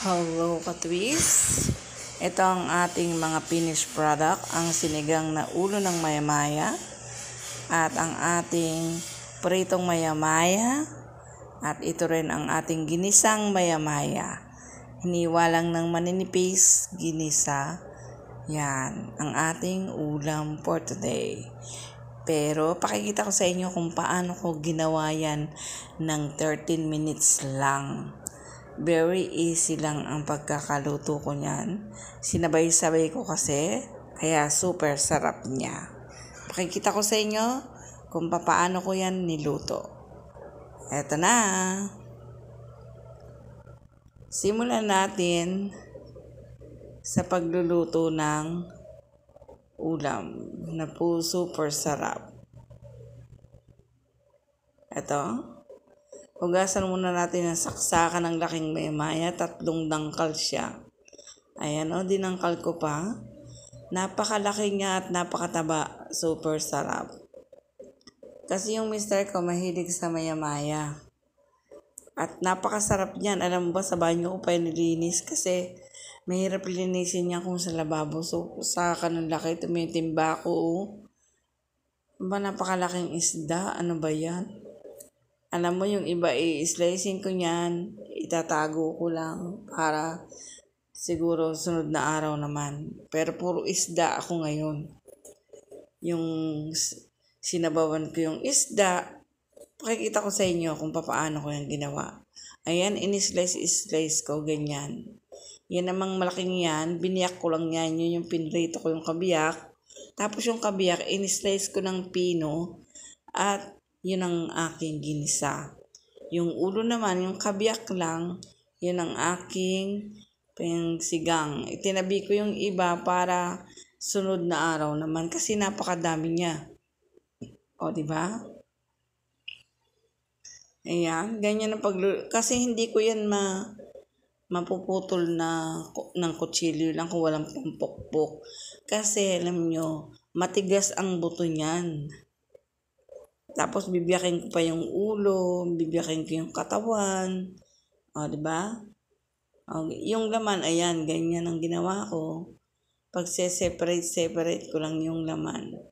Hello, katwis! Ito ang ating mga finished product, ang sinigang na ulo ng maya-maya at ang ating pritong maya-maya at ito rin ang ating ginisang maya-maya. Hiniwa lang ng maninipis, ginisa. Yan, ang ating ulam for today. Pero pakikita ko sa inyo kung paano ko ginawa yan ng 13 minutes lang. Very easy lang ang pagkakaluto ko niyan. Sinabay-sabay ko kasi, kaya super sarap niya. Pakikita ko sa inyo kung paano ko yan niluto. Eto na. Simulan natin sa pagluluto ng ulam na po super sarap. Eto. Hugasan muna natin ang saksakan ng laking maya-maya, 3 dangkal siya. Ayan o, dinangkal ko pa. Napakalaki niya at napakataba, super sarap. Kasi yung mister ko mahilig sa maya-maya. At napakasarap niyan, alam mo ba sa banyo ko pa nilinis kasi mahirap linisin niya kung sa lababo. So, saka ng laki, tumitimba ko. Ba, napakalaking isda, ano ba yan? Alam mo yung iba, i-slicing ko niyan, itatago ko lang para siguro sunod na araw naman. Pero puro isda ako ngayon. Yung sinabawan ko yung isda, pakikita ko sa inyo kung paano ko yung ginawa. Ayan, in-slice ko, ganyan. Yan namang malaking yan, biniyak ko lang yan, yun yung pinrito ko yung kabiyak. Tapos yung kabiyak, in-slice ko ng pino at yun ang aking ginisa. Yung ulo naman, yung kabiyak lang, yun ang aking sigang. Itinabi ko yung iba para sunod na araw naman kasi napakadami niya. O, di ba? Ayan, ganyan ang kasi hindi ko yan mapuputol ng kutsilyo lang kung walang pampukpok. Kasi alam nyo, matigas ang buto niyan. Tapos bibiyakin ko pa yung ulo, bibiyakin ko yung katawan. O, di ba? Yung laman, ayan, ganyan ang ginawa ko. Pag separate ko lang yung laman.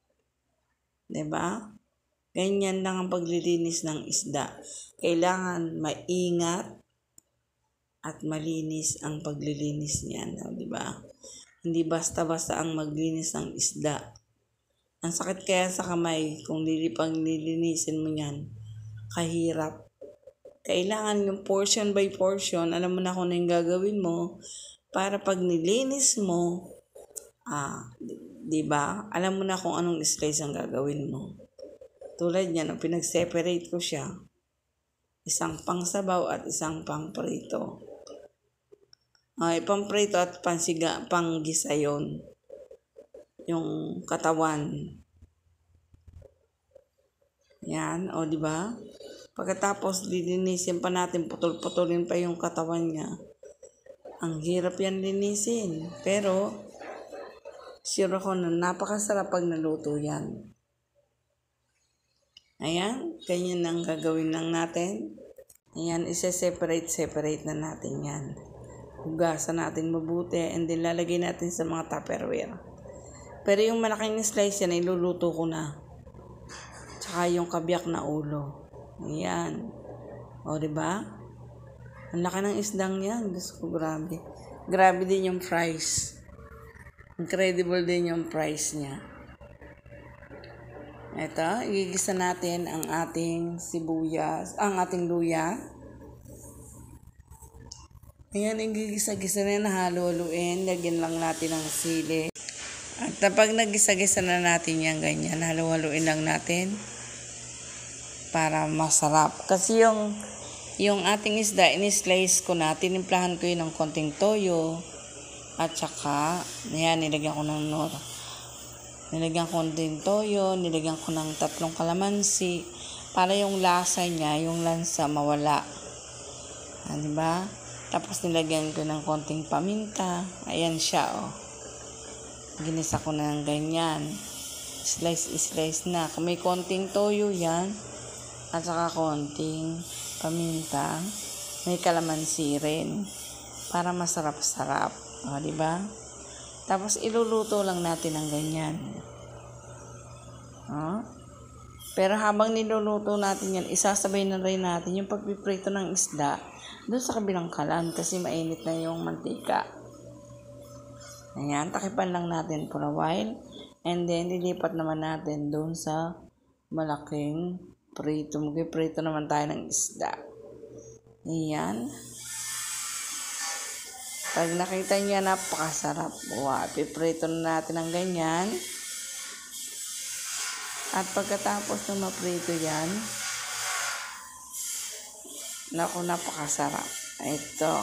Di ba? Ganyan lang ang paglilinis ng isda. Kailangan maingat at malinis ang paglilinis niyan, di ba? Hindi basta-basta ang maglinis ng isda. Ang sakit kaya sa kamay kung lilinisin mo yan. Kahirap. Kailangan yung portion by portion, alam mo na kung ano yung gagawin mo para pag nilinis mo, di ba? Alam mo na kung anong slice ang gagawin mo. Tulad yan, pinag-separate ko siya. Isang pang sabaw at isang pang prito. Pang prito at panggisa yun. Yung katawan. Yan, o di ba? Pagkatapos lilinisin pa natin, putol-putulin pa yung katawan niya. Ang hirap yan linisin. Pero, sure ako na napakasarap pag naluto yan. Ayan, ganyan ang gagawin lang natin. Ayan, isa-separate na natin yan. Hugasan natin mabuti and then lalagay natin sa mga Tupperware. Pero yung malaking slice yan, iluluto ko na. Tsaka yung kabiyak na ulo. Ayan. O, diba? Ang laki ng isdang yan. Diyos ko, grabe. Grabe din yung price. Incredible din yung price niya. Ito, igigisa natin ang ating sibuyas, ang ating luya. Ayan, igigisa-gisa na halo-haluin. Lagyan lang natin ng sili. At kapag nagisa-gisa na natin yan ganyan, halo-haluin lang natin para masarap. Kasi yung ating isda, in-slice ko na, tinimplahan ko yun ng konting toyo. At saka, yan, nilagyan ko ng nilagyan ko ng toyo, nilagyan ko ng 3 kalamansi para yung lasa niya, yung lansa mawala. Diba? Tapos nilagyan ko ng konting paminta. Ayan siya, oh. Ginisa ko na ng ganyan. Slice na. May konting toyo yan. At saka konting paminta. May kalamansi rin. para masarap-sarap. O, di ba? Tapos iluluto lang natin ng ganyan. O? Pero habang niluluto natin yan, isasabay na rin natin yung pagpiprito ng isda doon sa kabilang kalan kasi mainit na yung mantika. Ayan, takipan lang natin for a while. And then, lilipat naman natin doon sa malaking prito. Mag-prito naman tayo ng isda. Ayan. Pag nakita niya, napakasarap. Wow, piprito na natin ng ganyan. At pagkatapos ng maprito yan, naku, napakasarap. Ito.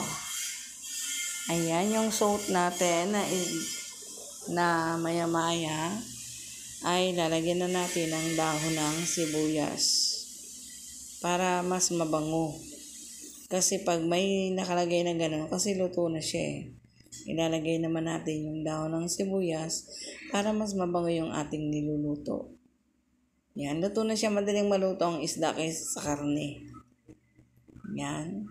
Ayan, yung salt natin na maya-maya ay lalagyan na natin ng dahon ng sibuyas para mas mabango. Kasi pag may nakalagay na gano'n, kasi luto na siya ilalagay naman natin yung dahon ng sibuyas para mas mabango yung ating niluluto. Yan, luto na siya. Madaling maluto ang isda kaysa sa karne. Yan.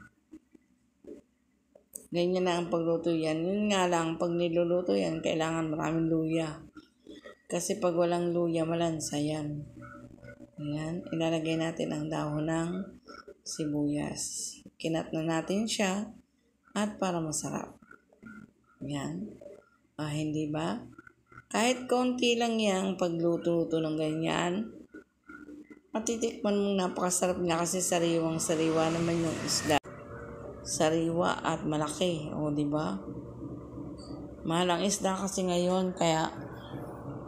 Ganyan na ang pagluto yan. Yun nga lang, pag niluluto yan, kailangan maraming luya. Kasi pag walang luya, malansa yan. Ayan, ilalagay natin ang dahon ng sibuyas. Kinat na natin siya at para masarap. Ayan. Hindi ba? Kahit konti lang yang pagluto-luto ng ganyan, matitikman mong napakasarap niya kasi sariwang-sariwa naman yung isda. Sariwa at malaki. O, di ba? Mahal ang isda kasi ngayon, kaya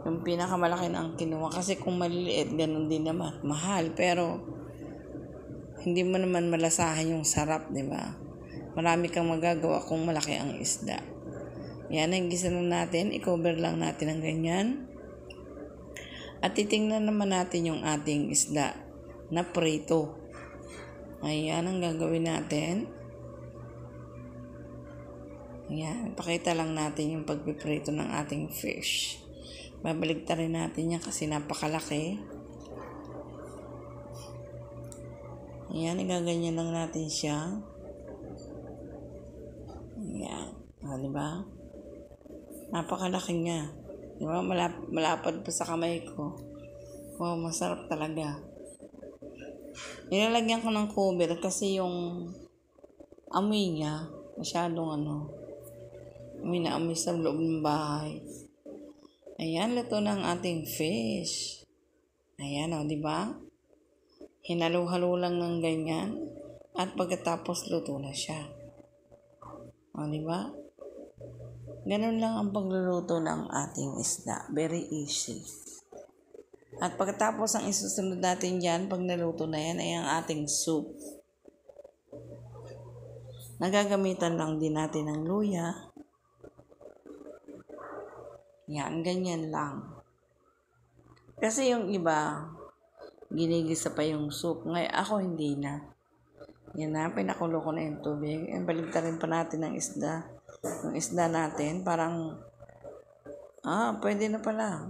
yung pinakamalaki na ang kinuha. Kasi kung maliliit, ganun din naman. Mahal, pero hindi mo naman malasahan yung sarap, di ba? Marami kang magagawa kung malaki ang isda. Yan, ang gisa na natin. I-cover lang natin ng ganyan. At titingnan naman natin yung ating isda na prito. Ayan, ang gagawin natin. Ayan, pakita lang natin yung pagpiprito ng ating fish. Babaligtarin natin yan kasi napakalaki. Ayan, igaganyan lang natin siya. Ayan, diba? Napakalaki niya. Diba? Malapad pa sa kamay ko. Wow, masarap talaga. Nilalagyan ko ng cover kasi yung amoy niya, masyadong amoy na amoy sa loob ng bahay. Ayan, luto ng ating fish. Ayan, di ba? Hinalo-halo lang ng ganyan. At pagkatapos luto na siya. Di ba? Ganun lang ang pagluluto ng ating isda. Very easy. At pagkatapos ang isusunod natin dyan, pag naluto na yan, ay ang ating soup. Nagagamitan lang din natin ng luya. Yan, ganyan lang. Kasi yung iba, ginigisa pa yung soup. Ngayon, ako hindi na. Yan na, pinakulo ko na yung tubig. Baligtarin pa natin ang isda. Yung isda natin, parang, pwede na pala.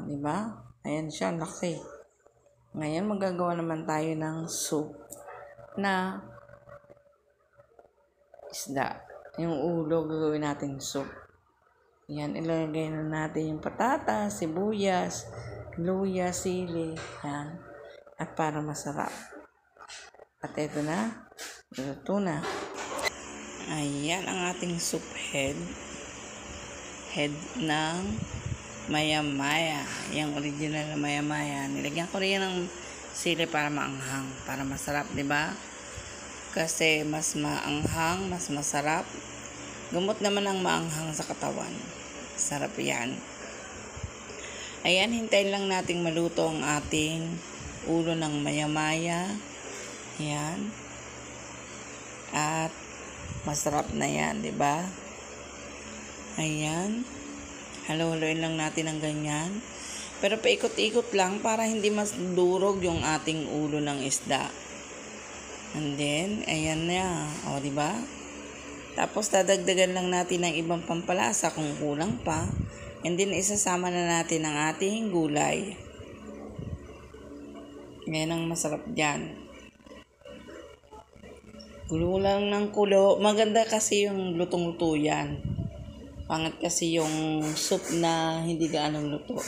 Di ba? Ayan siya, laki. Ngayon, magagawa naman tayo ng soup na isda. Yung ulo, gagawin natin soup. Yan, ilalagay na natin yung patatas, sibuyas, luya, sili. Yan. At para masarap. At ito na. Ito na. Ayan ang ating soup head. Head ng maya-maya. Yung original na maya-maya. Nilagyan ko rin ng sili para maanghang. Para masarap, di ba? Kasi mas maanghang, mas masarap. Gamot naman ang maanghang sa katawan. Sarap yan. Ayan, hintayin lang nating maluto ang ating ulo ng maya-maya. Ayan. At masarap na yan, di ba? Ayan. Halo-haloin lang natin ng ganyan. Pero paikot-ikot lang para hindi mas durog yung ating ulo ng isda. And then, ayan na. O, di ba? Tapos, dadagdagan lang natin ng ibang pampalasa kung kulang pa. And then, isasama na natin ang ating gulay. Ngayon ang masarap dyan. Kulo lang ng kulo. Maganda kasi yung lutong-luto yan. Pangat kasi yung soup na hindi gaanong luto.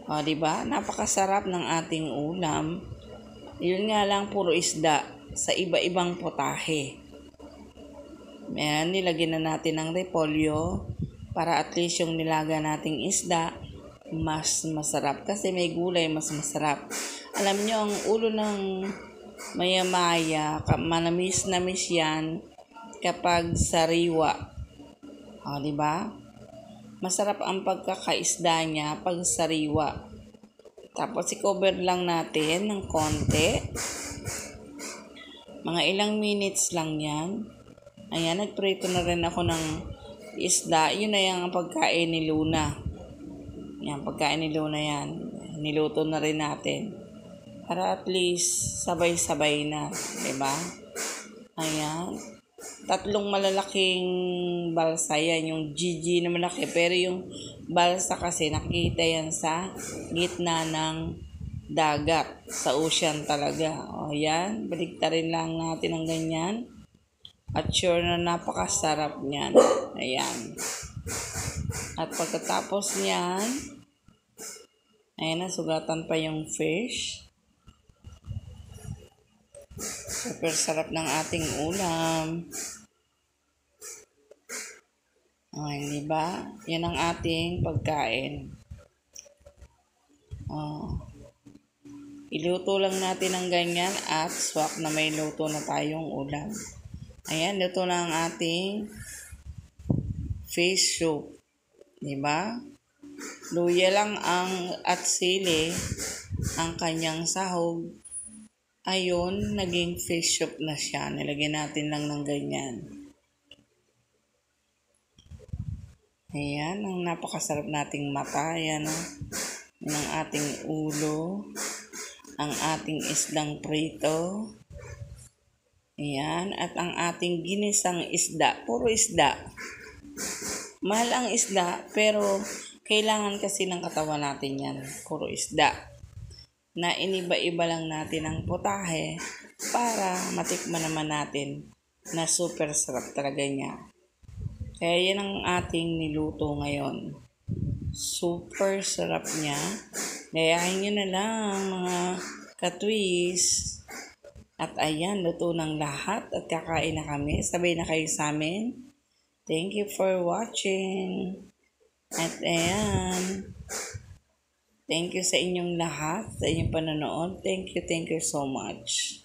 O, diba? Napakasarap ng ating ulam. Yun nga lang, puro isda sa iba-ibang potahe. Ayan, nilagyan na natin ng repolyo para at least yung nilaga nating isda mas masarap. Kasi may gulay, mas masarap. Alam nyo, ang ulo ng maya-maya, manamis-namis yan kapag sariwa. O, diba? Masarap ang pagkakaisda niya pag sariwa. Tapos, i-cover lang natin ng konti. Mga ilang minutes lang yan. Ayan, nagprito na rin ako ng isda. Yun na yung pagkain ni Luna. Yan, pagkain ni Luna yan. Niluto na rin natin. Para at least sabay-sabay na. Diba? Ayan. 3 malalaking balsa yan. Yung GG na malaki. Pero yung balsa kasi nakikita yan sa gitna ng dagat. Sa ocean talaga. O yan. Baliktarin lang natin ang ganyan. At sure na napakasarap niyan. Ayan. At pagkatapos niyan, ayan na, sugatan pa yung fish. Super sarap ng ating ulam. Ayan, diba? Yan ang ating pagkain. Iluto lang natin ng ganyan at swak na may luto na tayong ulam. Ayan, luto na ang ating fish soup. Diba? Luya lang at sili ang kanyang sahog. Ayun, naging fish soup na siya. Nilagyan natin lang ng ganyan. Ayan, ang napakasarap nating mata. Ayan, yan ang ating ulo. Ang ating isdang prito. Ayan, at ang ating ginisang isda. Puro isda. Mahal ang isda, pero kailangan kasi ng katawan natin yan. Puro isda. Na iniba-iba lang natin ang potahe para matikman naman natin na super sarap talaga niya. Kaya yan ang ating niluto ngayon. Super sarap niya. Gayahin nyo na lang mga katwis. At ayan, luto ng lahat at kakain na kami. Sabay na kayo sa amin. Thank you for watching. At ayan. Thank you sa inyong lahat, sa inyong panonood. Thank you so much.